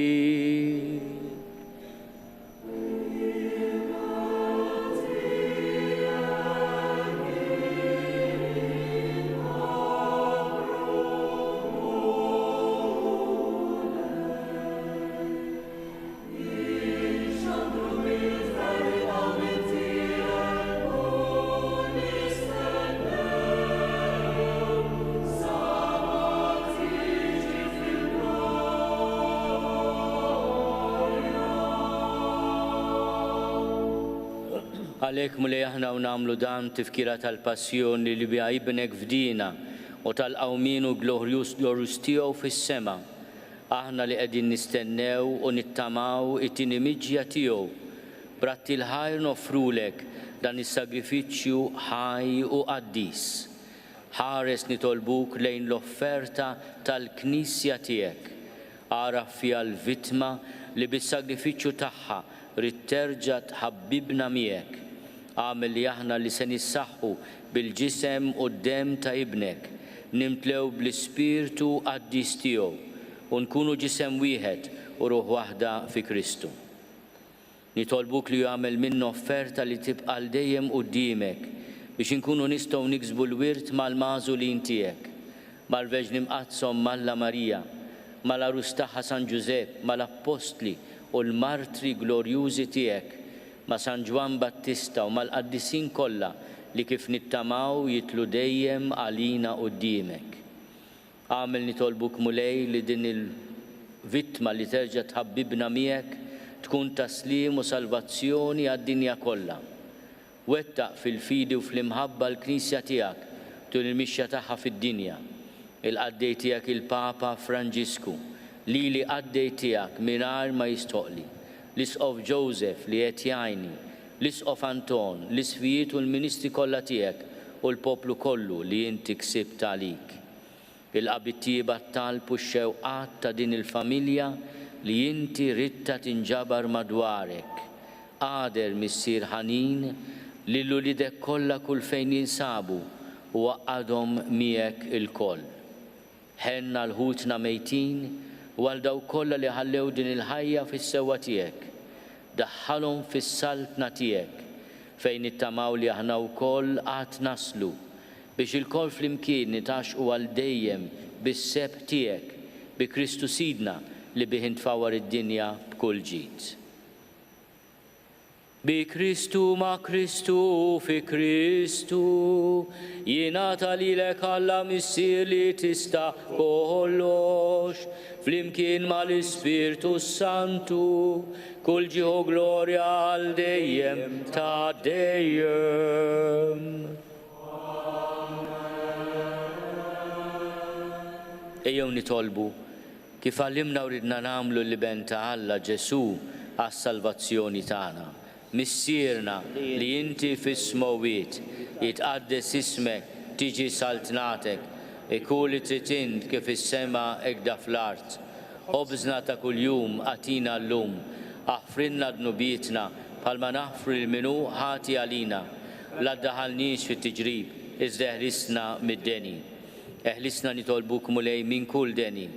Għalek mulli aħna u namlu dan tifkira tal-passjoni li bija ibnek fdina u tal-qawminu glorjus tiegħu fis-sema. Aħna li qegħdin nistennew u nittamaw it-tieni miġja tiegħu. Bratti l-ħajr nofrulek dan is-sagrifiċċju ħaj u qaddis. Ħares nitolbuk lejn l-offerta tal-Knisja tiegħek. Ara fija l-vittma li bis-sagrifiċċju tagħha rid terġa' tħabbibna miegħek. Għamel li aħna li se nissaħħu bil-ġisem u d-dem ta' ibnek, nimtlew bl-Ispirtu qaddis tiegħu u nkunu ġisem wieħed u ruħ waħda fi Kristu. Nitolbuk li jagħmel minna offerta li tibqa' dejjem quddiemek biex inkunu nistgħu niksbu l-wirt mal-magħżulin tiegħek, mal-Verġni Mqazzom Malla Marija, mal-Arus tagħha San Ġusepp, mal-Apostli u l-Martri glorjużi tiegħek, ma' San Ġwan Battista u mal-qaddisin kollha li kif nittamaw jitlu dejjem għalina quddiemek. Għamel nitolbuk mulej li din il-vittma li terġa' tħabbibna miegħek tkun taslim u salvazzjoni għad-dinja kollha. Wettaq fil-fidi u fl-imħabba l-Knisja tiegħek tul il-mixja tagħha fid-dinja. Il-qaddej tiegħek il-Papa Franġisku, li qaddej tiegħek mingħajr ma jistoqli. L-Isqof Joseph li qed jgħinni, l-Isqof Anton, l-isfijiet u l-ministri kollha tiegħek u l-poplu kollu li inti ksibt għalik. Il-qabit tiegħek talbu x-xewqat ta' din il-familja li inti ridta tinġabar madwarek. Qader missier ħanin li l-ulidek kollha kull fejn jinsabu u għadhom miegħek il-koll. Ħenna l-ħutna mejtin u għal daw kollha li ħallew din il-ħajja fis-sewwa tiegħek. Daħħalhom fis-saltna tiegħek fejn nittamaw li aħna wkoll qatt naslu biex il-koll flimkien nitaxqu għal dejjem bis-seb tiegħek bi Kristu Sidna li bih intfawwar id-dinja b'kull ġid. Bi Kristu ma' Kristu fi Kristu jingħata lilek Alla missier li tista' kollox flimkien mal-Ispirtu Santu kull ġieħu glorja għal dejjem ta' dejjem. Ejjew nitolbu kif għallimna u ridna nagħmlu l-liben ta' Alla Ġesu għas-salvazzjoni tagħna. Missierna li inti fis-smowiet jitqaddes ismek tiġi saltnatek ikun li tritint kif is-sema ekda fl-art. Ħobżna ta' kuljum għatina llum, aħfrinna dnubietna bħalma naħfru l-minu ħati għalina. La ddaħalniex fit-tiġrib iżda eħlisna mid-deni. Eħlisna nitolbuk mulej minn kull deni.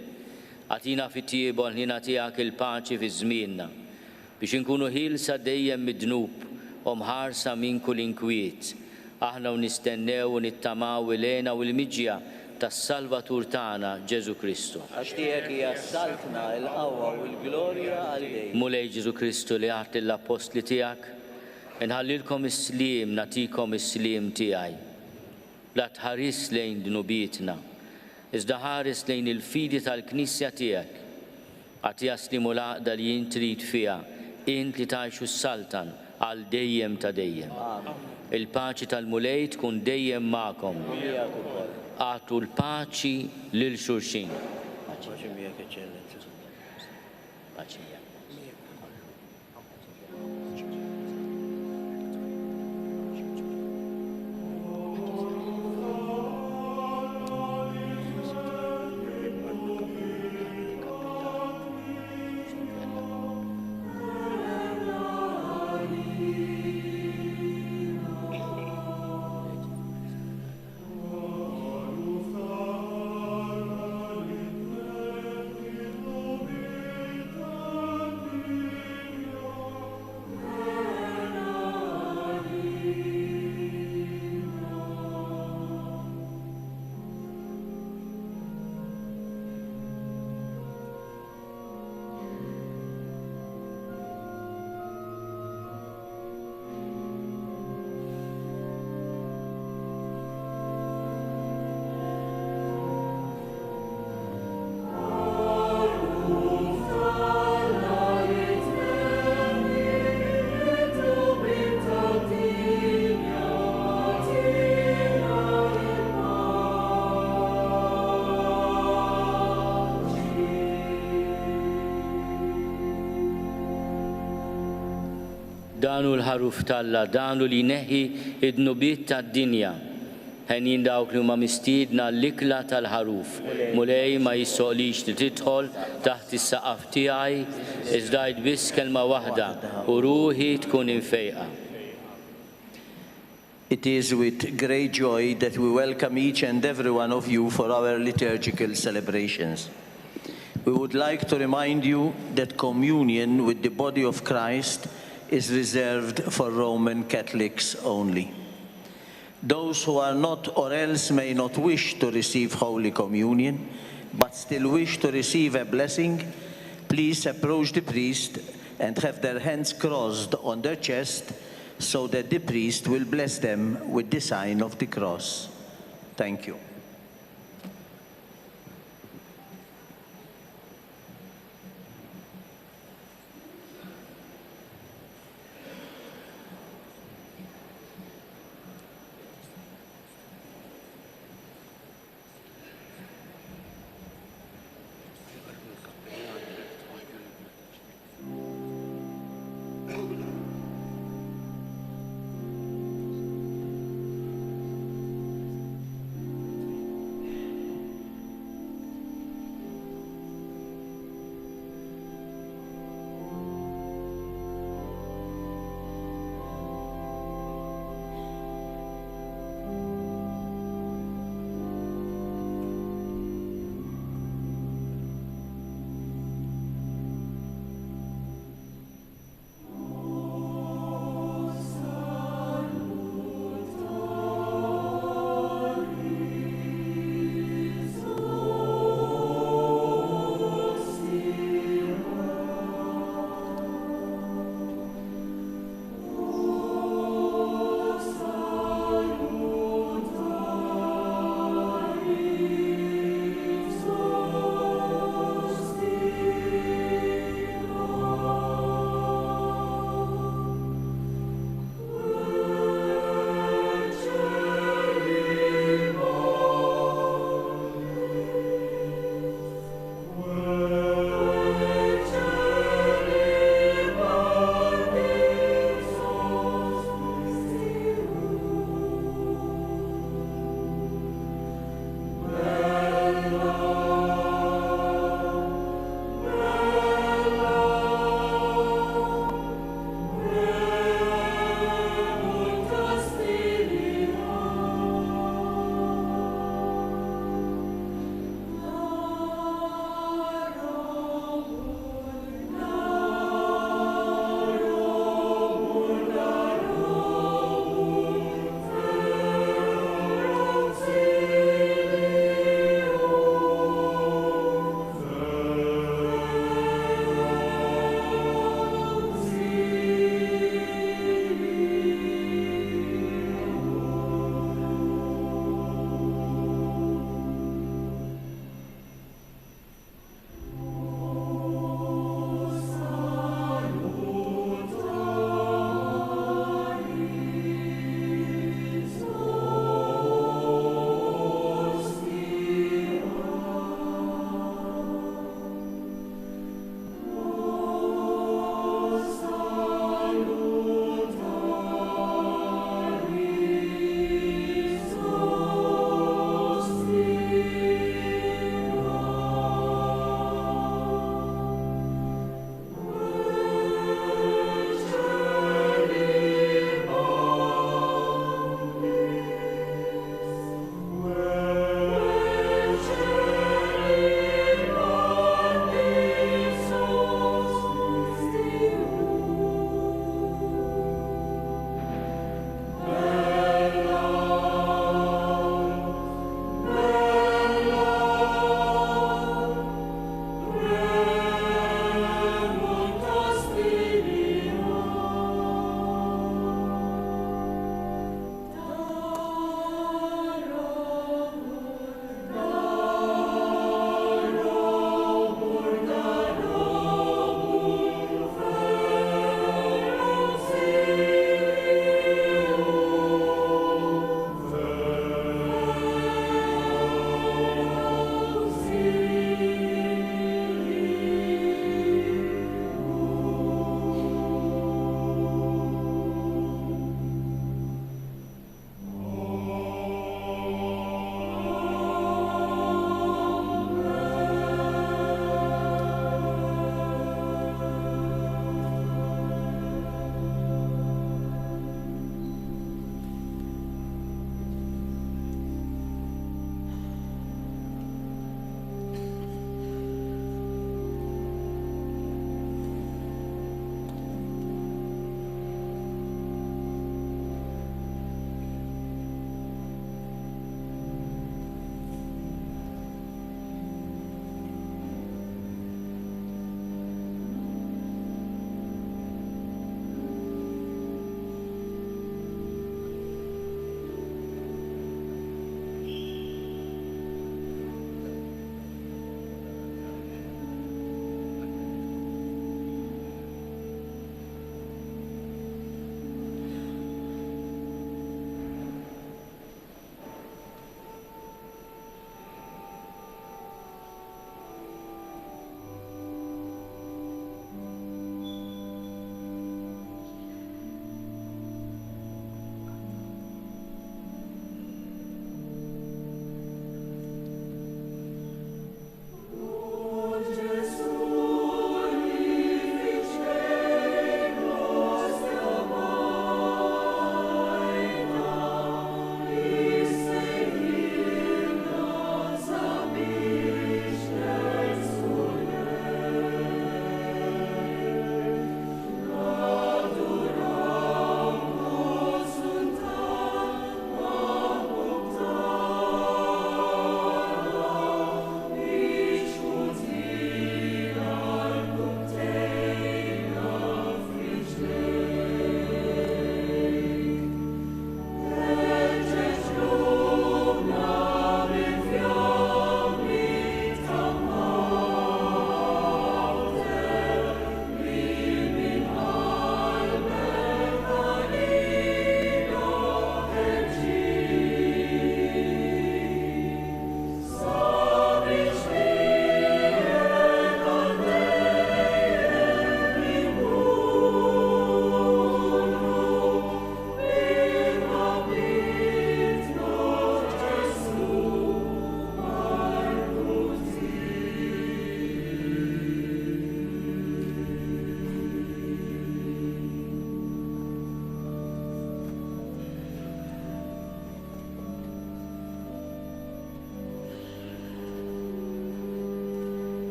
Għatina fit-tieba ħlina tiegħek il-paċi fi żmienna biex inkunu ħilsa dejjem mid-dnub u mħarsa minn kull inkwiet. Aħna u nistennew u nittamaw ilena u l-miġja tas-Salvatur tagħna Ġesu Kristu. Għax tiegħek hija s-saltna, l-qawwa u l-glorja għal dejjem. Mulej Ġesu Kristu li għadt l-apostli tiegħek, inħallilkom is-sliem nagħtikom is-sliem tiegħi. La tħares lejn dnubietna, iżda ħares lejn il-fidi tal-Knisja tiegħek. Għati jaslimu l-għaqda li jint trid fiha, int li tgħixu s-saltan għal dejjem ta' dejjem. Il-paċi tal-mulej tkun dejjem magħkom. Għatu l-paċi lil xulxin. Paċi miegħek eċċellenza. Paċi miegħek. danu l-ħaruf talla, danu li neħi id-nubiet tad-dinja. Ħenin dawk li huma mistiedna l-ikla tal-ħaruf. Mulej ma jissoqlix li tidħol taħt is-saqaf tiegħi, iżda biss kelma waħda u ruħi tkun infejqa. It is with great joy that we welcome each and every one of you for our liturgical celebrations. We would like to remind you that communion with the body of Christ is reserved for Roman Catholics only. Those who are not or else may not wish to receive Holy Communion, but still wish to receive a blessing, please approach the priest and have their hands crossed on their chest so that the priest will bless them with the sign of the cross. Thank you.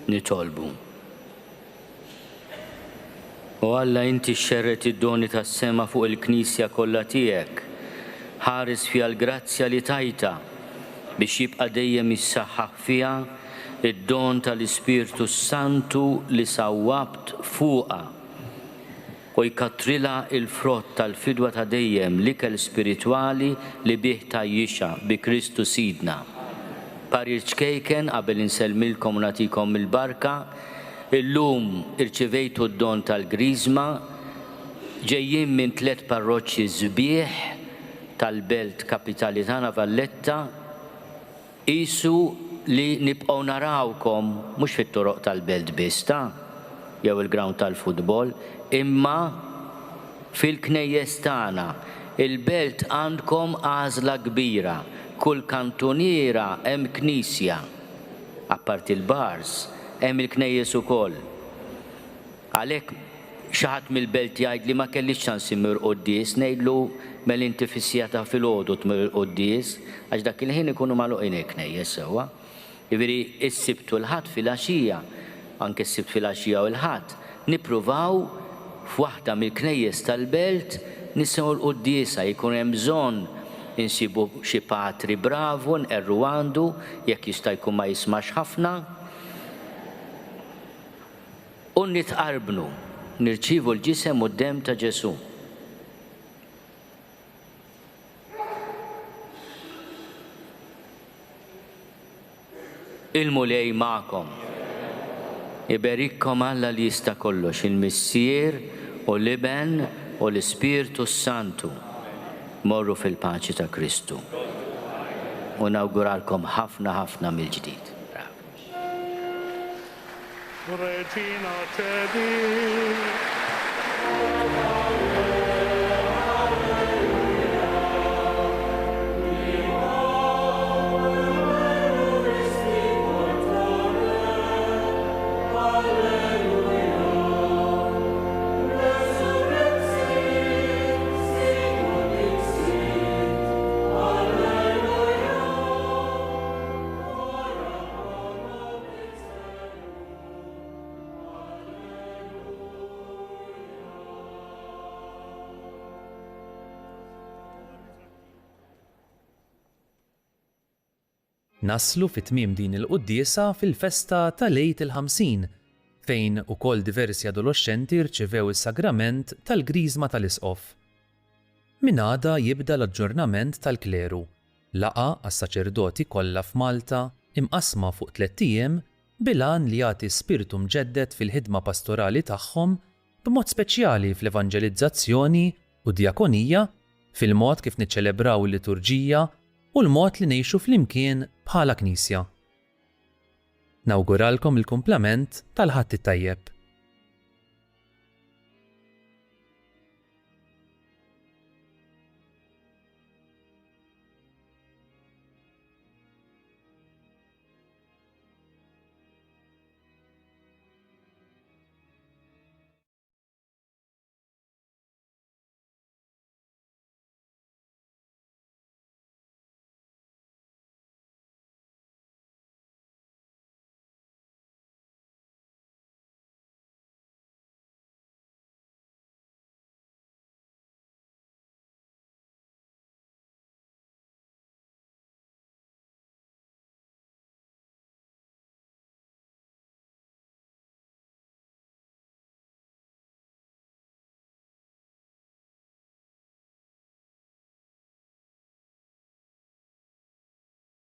nitolbu. U Alla inti xxerret id-doni tas-sema fuq il-Knisja kollha tiegħek, ħares fiha l-grazzja li tajta biex jibqa' dejjem issaħħaħ fiha id-don tal-Ispirtu Santu li sawwabt fuqha u jkatrilha il-frott tal-fidwa ta' dejjem l-ikel spiritwali li bih tajjixha bi Kristu Sidna. Parir ċkejken qabel insellmilkom u nagħtikom il-barka, illum irċivejtu d-don tal-Griżma ġejjin minn 3 parroċċji sbieħ tal-belt kapitali tagħna Valletta, qisu li nibqgħu narawkom mhux fit-toroq tal-belt biss jew il-ground tal-futbol, imma fil-knejjes tagħna. Il-belt għandkom għażla kbira, kull kantuniera hemm knisja. Apparti il-bars, hemm il-knejjes ukoll. Għalhekk xi ħadd mill-belt jgħid li ma kellix ċans immur qudies, ngħidlu mel inti fis-sijata filgħodu tmur qudies, għax dak il-ħin ikunu magħluqin il-knejjes sewwa. Jiġifieri s-Sibt u l-Ħadd fil-għaxija, anke s-Sibt fil-għaxija u l-Ħadd, nippruvaw f'waħda mill-knejjes tal-belt nisimgħu l-quddiesa jkun hemm bżonn insibu xi patri bravu nqerru għandu jekk jista' jkun ma jismax ħafna u nitqarbnu nirċievu l-ġisem u d-demm ta' Ġesu. Il-mulej magħkom. Iberikkom Alla li jista' kollox, il-Missier u l-Iben u l-Ispirtu Santu. Morru fil-paċi ta' Kristu. U nawguralkom ħafna mill-ġdid. Regina Cedi. Naslu fit-tmiem din il-quddiesa fil-festa tal-Lejt il-50, fejn ukoll diversi adolescenti rċevew is-sagrament tal-Griżma tal-Isqof. Minn għada jibda l-aġġornament tal-kleru, laqa għas-saċerdoti kollha f'Malta imqasma fuq 3 ijiem bilan li jagħti spiritu mġeddet fil-ħidma pastorali tagħhom b'mod speċjali fl-evanġelizzazzjoni u djakonija, fil-mod kif niċċelebraw il-liturġija u l-mod li ngħixu flimkien bħala Knisja. Nawguralkom il-kumplament tal-ħadd it-tajjeb.